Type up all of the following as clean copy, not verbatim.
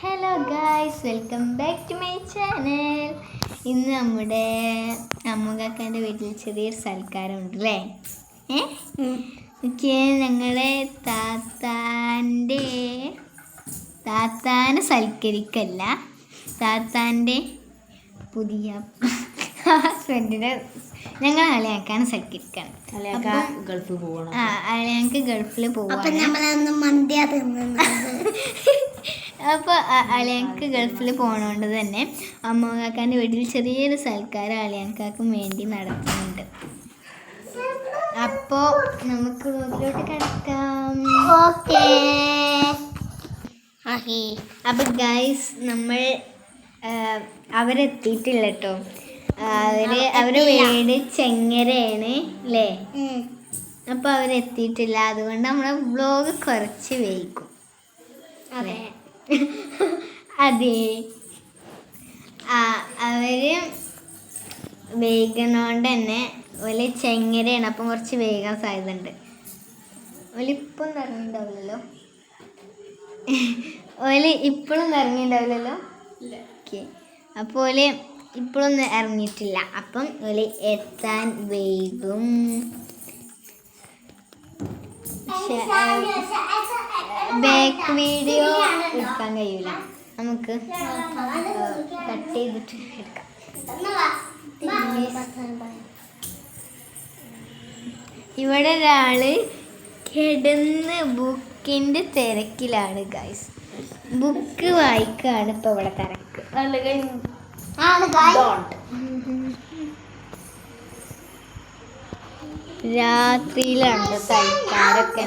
Hello guys, welcome back to my channel. ഇന്ന് നമ്മുടെ അമ്മുകാക്കാൻ്റെ വീട്ടിൽ ചെറിയൊരു സൽക്കാരം ഉണ്ട് അല്ലേ? ഞങ്ങളെ താത്താനെ സൽക്കരിക്കല്ല, താത്താൻ്റെ പുതിയ ഹസ്ബൻഡിനെ ഞങ്ങൾ അളിയാക്കാണ് സൽക്കരിക്കണം. അളിയാക്ക് ഗൾഫിൽ പോവാണ്. അപ്പോൾ അളിയാക്ക് ഗൾഫിൽ പോകണോണ്ട് തന്നെ അമ്മുകാക്കാൻ്റെ വീട്ടിൽ ചെറിയൊരു സൽക്കാരം അളിയാക്കാക്കും വേണ്ടി നടത്തുന്നുണ്ട്. അപ്പോൾ നമുക്ക് വീട്ടിലോട്ട് കിടക്കാം. ഓക്കേ. അപ്പോൾ ഗൈസ്, നമ്മൾ അവരെത്തിയിട്ടില്ല കേട്ടോ. അവരുടെ വീട് ചെങ്ങരയാണ് അല്ലേ? അപ്പോൾ അവരെത്തിയിട്ടില്ല, അതുകൊണ്ട് നമ്മുടെ വ്ലോഗ് കുറച്ച് വൈകും. അതെ. അവര് വേഗനോണ്ട് തന്നെ ഓല് ചെങ്ങരയാണ്, അപ്പം കുറച്ച് വേഗം സാധ്യത ഉണ്ട്. ഓലിപ്പം ഇറങ്ങിണ്ടാവില്ലല്ലോ, ഓല് ഇപ്പോഴും ഇറങ്ങിണ്ടാവില്ലല്ലോ. ഓക്കെ, അപ്പോൾ ഓല് ഇപ്പോഴൊന്നും ഇറങ്ങിയിട്ടില്ല, അപ്പം ഓല് എത്താൻ വൈകും. ബാക്ക് വീഡിയോ എടുക്കാൻ കഴിയൂല, നമുക്ക് കട്ട് ചെയ്തിട്ട് എടുക്കാം. ഇവിടെ ഒരാള് കിടന്ന് ബുക്കിൻ്റെ തിരക്കിലാണ് ഗൈസ്. ബുക്ക് വായിക്കാണ് ഇപ്പൊ ഇവിടെ തിരക്ക്. രാത്രിയിലാണ് സൽക്കാരൊക്കെ.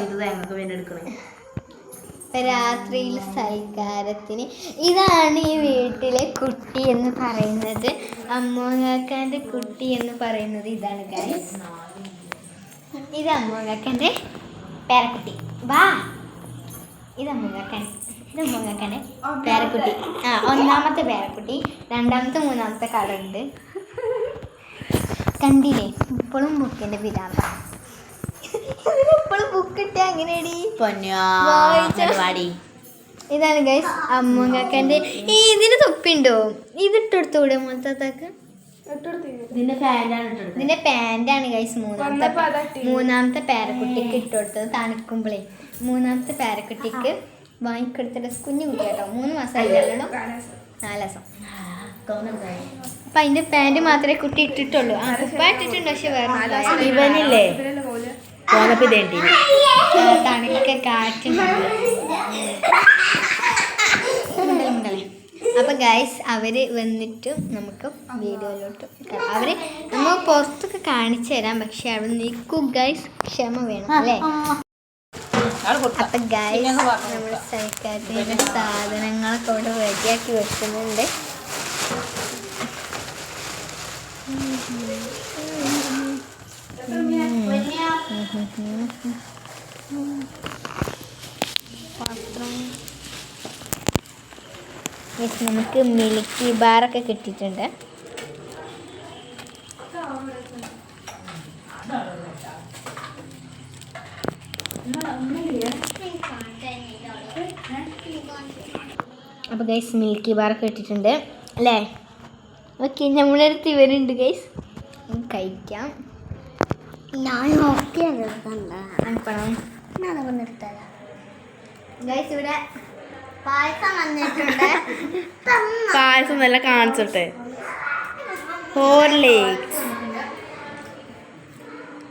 രാത്രിയിൽ സൽക്കാരത്തിന് ഇതാണ് ഈ വീട്ടിലെ കുട്ടി എന്ന് പറയുന്നത്. അമ്മുകാക്കാൻ്റെ കുട്ടി എന്ന് പറയുന്നത് ഇതാണ് ഗൈസ്. ഇത് അമ്മുകാക്കാൻ്റെ പേരക്കുട്ടി. വാ, ഇത് അമ്മുകാക്കാൻ്റെ പേരക്കുട്ടി. ഒന്നാമത്തെ പേരക്കുട്ടി, രണ്ടാമത്തെ മൂന്നാമത്തെ കടയുണ്ട്. കണ്ടില്ലേ, ഇപ്പോഴും ബുക്കിൻ്റെ പിരാന്ത. ഇപ്പോഴും ബുക്ക് ഇട്ടാ അങ്ങനെയടി. ഇതാണ് ഗൈസ് അമ്മുകാക്കാൻ്റെ. ഇതിന് തൊപ്പിണ്ടോ? ഇതിട്ടെടുത്തൂടെ മൊത്തത്താക്ക്? ഇതിന്റെ പാൻ്റാണ് ഗൈസ്. മൂന്നാമത്തെ പേരക്കുട്ടിക്ക് ഇട്ടുകൊടുത്തത് തണുക്കുമ്പോഴേ. മൂന്നാമത്തെ പേരക്കുട്ടിക്ക് വാങ്ങിക്കൊടുത്ത ഡ്രസ്. കുഞ്ഞു കുട്ടി കേട്ടോ, 3 മാസമായില്ലല്ലോ, 4 മാസം. അപ്പൊ അതിന്റെ പാന്റ് മാത്രമേ കുട്ടി ഇട്ടിട്ടുള്ളൂ. കുപ്പ ഇട്ടിട്ടുണ്ട്, പക്ഷെ വേറെ ഇവനില്ലേ തണുക്കെ കാറ്റുണ്ടല്ലേ. അപ്പൊ ഗൈസ്, അവര് വന്നിട്ട് നമുക്ക് വീഡിയോയിലോട്ട് നമ്മൾ പുറത്തൊക്കെ കാണിച്ചു തരാം, പക്ഷെ അവിടെ നിൽക്കും ഗൈസ്, ക്ഷമ വേണം അല്ലേ? അപ്പൊ ഗൈസ്, നമ്മൾ സൽക്കാരത്തിന്റെ സാധനങ്ങളൊക്കെ ഇവിടെ റെഡിയാക്കി വെക്കുന്നുണ്ട്. നമുക്ക് മിൽക്കി ബാറൊക്കെ കിട്ടിയിട്ടുണ്ട്. അപ്പോൾ ഗൈസ്, മിൽക്കി ബാറൊക്കെ കിട്ടിയിട്ടുണ്ട് അല്ലേ? ഓക്കെ, നമ്മളടുത്ത് ഇവരുണ്ട് ഗൈസ്, കഴിക്കാം. ഗൈസ്, ഇവിടെ പായസം വന്നിട്ടുണ്ട്. പായസം നല്ല കാണിച്ചോട്ടെ. ഹോർലിക്സ്.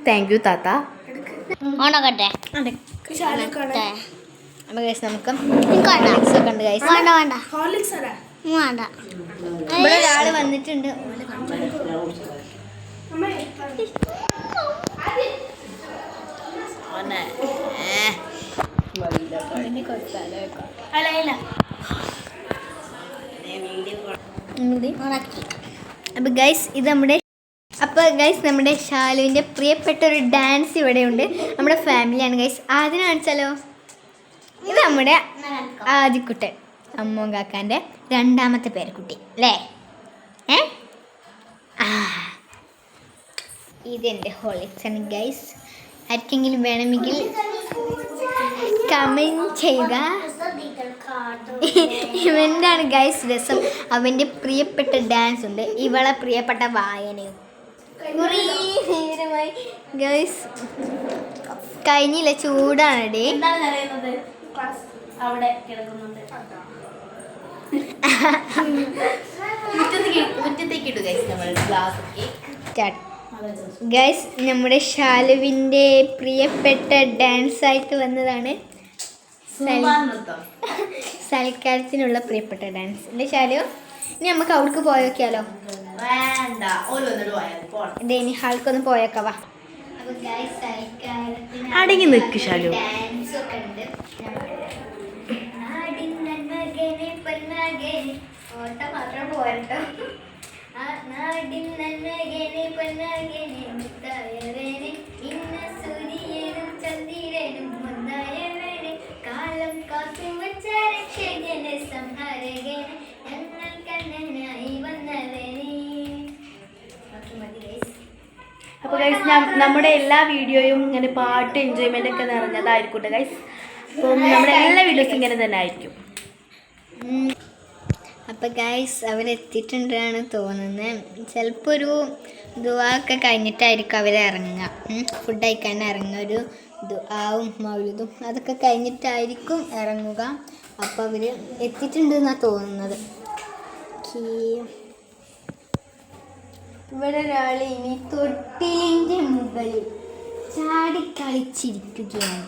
താങ്ക് യു താത്ത. ഓണക്കട്ടെ. അപ്പോൾ ഗൈസ്, നമുക്ക് ഹോർലിക്സ് ഒക്കെ ഉണ്ട് ഗൈസ്. വേണ്ട, ഇവിടെ ഒരാൾ വന്നിട്ടുണ്ട്. അപ്പോൾ ഗൈസ്, ഇത് നമ്മുടെ ഷാലുവിൻ്റെ പ്രിയപ്പെട്ട ഒരു ഡാൻസ് ഇവിടെയുണ്ട്. നമ്മുടെ ഫാമിലിയാണ് ഗൈസ്. ആദ്യം കാണിച്ചാലോ? ഇത് നമ്മുടെ ആദിക്കുട്ടൻ, അമ്മുകാക്കാൻ്റെ രണ്ടാമത്തെ പേരക്കുട്ടി അല്ലേ? ഇതെൻ്റെ ഹോർലിക്സ് ആണ് ഗൈസ്. ആർക്കെങ്കിലും വേണമെങ്കിൽ കമൻറ്റ് ചെയ്യുക. ഇവൻ്റാണ് ഗൈസ് രസം. അവൻ്റെ പ്രിയപ്പെട്ട ഡാൻസ് ഉണ്ട്, ഇവളെ പ്രിയപ്പെട്ട വായനയും. കുറേ നേരമായി ഗൈസ് കഴിഞ്ഞില്ല, ചൂടാണ്. അവിടെ കിടക്കുന്നുണ്ട്. ഗൈസ് നമ്മുടെ ഷാലുവിൻ്റെ പ്രിയപ്പെട്ട ഡാൻസ് ആയിട്ട് വന്നതാണ്. സൽക്കാരത്തിനുള്ള പ്രിയപ്പെട്ട ഡാൻസ് അല്ലേ ഷാലു? ഇനി നമുക്ക് അവിടേക്ക് പോയോക്കിയാലോ? ഇനി ഹാൾക്കൊന്ന് പോയേക്കവാ. അടങ്ങി നിൽക്ക് ഷാലു. ഡാൻസ് ഒക്കെ ഉണ്ട്. ഓട്ട മാത്രം പോരട്ടോ. നാടിൻ നന്മകനെ പൊന്നാകനെ മുത്തായവനെ ഇന്ന സൂര്യനും ചന്ദ്രനും മുന്നായവനെ കാലം കാത്തും വച്ച രക്ഷകനെ സംഹാരകനെ ഞങ്ങൾ കണ്ണനായി വന്നവനെ. അപ്പോൾ ഗൈസ് നമ്മുടെ എല്ലാ വീഡിയോയും ഇങ്ങനെ പാട്ട് എൻജോയ്മെൻ്റ് ഒക്കെ നിറഞ്ഞതായിരിക്കട്ടെ ഗൈസ്. അപ്പം നമ്മുടെ എല്ലാ വീഡിയോസും ഇങ്ങനെ തന്നെ ആയിരിക്കും. അപ്പോൾ ഗൈസ് അവരെത്തിയിട്ടുണ്ടാണ് തോന്നുന്നത്. ചിലപ്പോൾ ഒരു ദുആ കഴിഞ്ഞിട്ടായിരിക്കും അവരിറങ്ങുക. ഫുഡ് കഴിക്കാൻ ഇറങ്ങുക. ഒരു ദുആവും മൗലിദും അതൊക്കെ കഴിഞ്ഞിട്ടായിരിക്കും ഇറങ്ങുക. അപ്പോൾ അവർ എത്തിയിട്ടുണ്ട് എന്നാണ് തോന്നുന്നത്. ഇവിടെ ഒരാൾ ഇനി തൊട്ടിലിൻ്റെ മുകളിൽ ചാടിക്കളിച്ചിരിക്കുകയാണ്.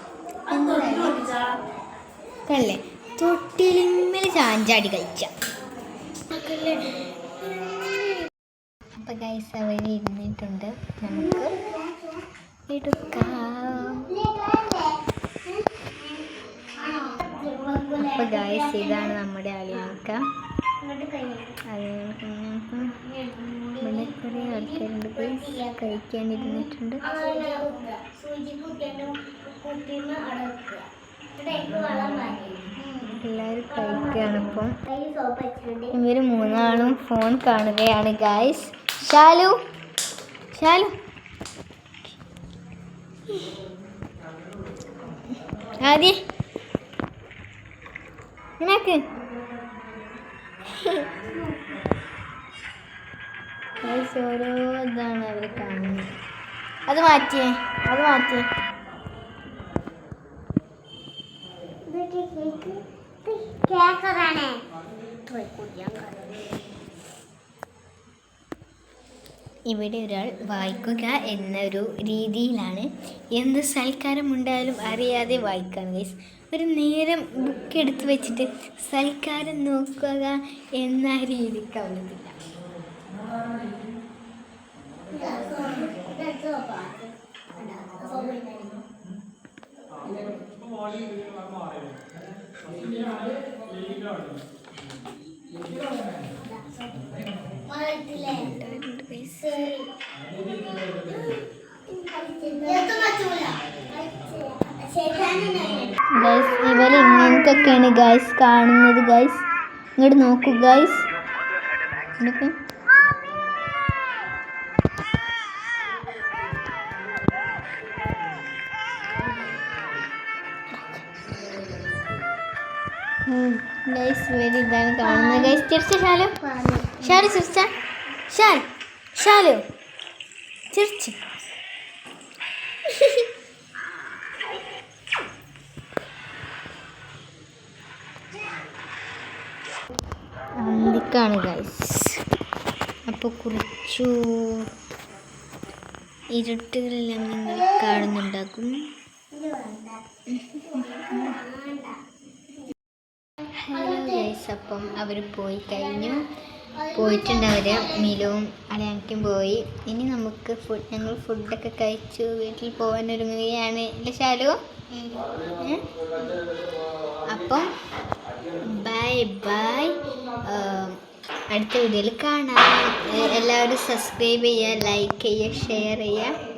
അല്ലേ തൊട്ടിലിന്മേൽ ചാഞ്ചാടി കളിച്ച. അപ്പം ഗൈസ് അവർ ഇരുന്നിട്ടുണ്ട്, നമുക്ക് എടുക്കാം. അപ്പം ഗൈസ് ഇതാണ് നമ്മുടെ അളിയാക്ക. ഇവിടെ കുറേ ആൾക്കാരുണ്ട് കഴിക്കാനിരുന്നിട്ടുണ്ട്. എല്ലാവരും കഴിക്കുകയാണ്. ഇപ്പം ഇവർ മൂന്നാളും ഫോൺ കാണുകയാണ് ഗൈസ്. ഷാലു ഷാലു ആദ്യ നിനക്ക് ഓരോ ഇതാണ് അവർ കാണുന്നത്. അത് മാറ്റിയേ. ഇവിടെ ഒരാൾ വായിക്കുക എന്നൊരു രീതിയിലാണ് എന്ത് സൽക്കാരമുണ്ടായാലും അറിയാതെ വായിക്കുകയാണ് ഗൈസ്. ഒരു നേരം ബുക്ക് എടുത്ത് വെച്ചിട്ട് സൽക്കാരം നോക്കുക എന്ന രീതിക്ക് ആവുന്നില്ല. ഗൈസ് ഇവർ ഇങ്ങനത്തൊക്കെയാണ് ഗൈസ് കാണുന്നത്. ഗൈസ് ഇങ്ങോട്ട് നോക്കൂ ഗൈസ്. ഇതൊക്കെ ഗൈസ് ഇവർ ഇതാണ് കാണുന്നത് ഗൈസ്. ചിരിച്ച ഷാലു ചിരിച്ച ഷാലു ചിരിച്ച്. അന്തിക്കാണ് ഗൈസ്. അപ്പോൾ കുറച്ചു ഇരുട്ടുകളെല്ലാം നിങ്ങൾ കാണുന്നുണ്ടാക്കും. ഹലോ ഗൈസ്, അപ്പം അവർ പോയിട്ടുണ്ട്. അവർ മിലുവും അളിയാക്കും പോയി. ഇനി നമുക്ക് ഞങ്ങൾ ഫുഡൊക്കെ കഴിച്ചു വീട്ടിൽ പോകാൻ ഒരുങ്ങുകയാണ് അല്ലേ ഷാലു? അപ്പം ബൈ ബൈ. അടുത്ത വീഡിയോയിൽ കാണാം. എല്ലാവരും സബ്സ്ക്രൈബ് ചെയ്യുക, ലൈക്ക് ചെയ്യുക, ഷെയർ ചെയ്യുക.